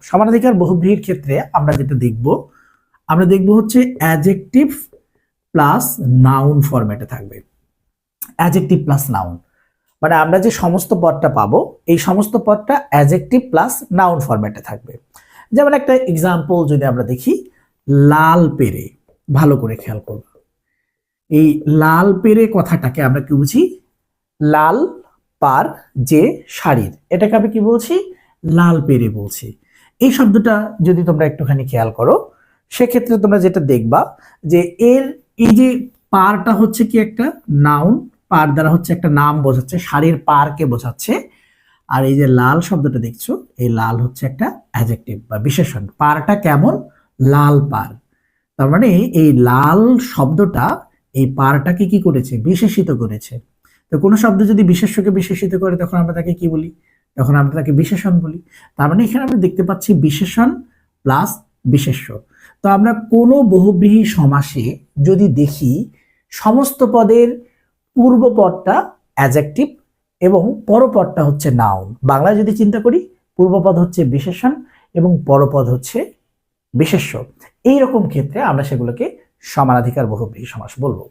সমানাধিকার বহুব্রীহির ক্ষেত্রে আমরা যেটা দেখব হচ্ছে অ্যাডজেক্টিভ প্লাস নাউন ফরম্যাটে থাকবে। অ্যাডজেক্টিভ প্লাস নাউন মানে আমরা যে সমস্ত পদটা পাবো এই সমস্ত পদটা অ্যাডজেক্টিভ প্লাস নাউন ফরম্যাটে থাকবে। যেমন একটা এক্সাম্পল যদি আমরা দেখি, লাল পেরে, ভালো করে খেয়াল করব, এই লাল পেরে কথাটাকে আমরা কি বুঝি? লাল পার যে শাড়ির, এটাকে আমি কি বলছি? লাল পেরে বলছি। এই শব্দটা যদি তোমরা একটুখানি খেয়াল করো, সেক্ষেত্রে তোমরা যেটা দেখবা যে এর এই যে পারটা হচ্ছে কি একটা নাউন, পার দ্বারা হচ্ছে একটা নাম বোঝাচ্ছে, শাড়ির পারকে বোঝাচ্ছে। আর এই যে লাল শব্দটা দেখছো, এই লাল হচ্ছে একটা অ্যাডজেক্টিভ বা বিশেষণ। পারটা কেমন? লাল পার। তার মানে এই লাল শব্দটা এই পারটাকে কি করেছে? বিশেষিত করেছে। তো কোনো শব্দ যদি বিশেষ্যকে বিশেষিত করে তখন আমরা তাকে কি বলি? তখন আমরা তাকে বিশেষণ বলি। তার মানে এখানে আমরা দেখতে পাচ্ছি বিশেষণ প্লাস বিশেষ্য। তো আমরা কোনো বহুব্রীহি সমাসে যদি দেখি সমস্ত পদের পূর্বপদটা অ্যাডজেক্টিভ এবং পরপদটা হচ্ছে নাউন, বাংলায় যদি চিন্তা করি পূর্বপদ হচ্ছে বিশেষণ এবং পরপদ হচ্ছে বিশেষ্য, এইরকম ক্ষেত্রে আমরা সেগুলোকে সমানাধিকার বহুব্রীহি সমাস বলবো।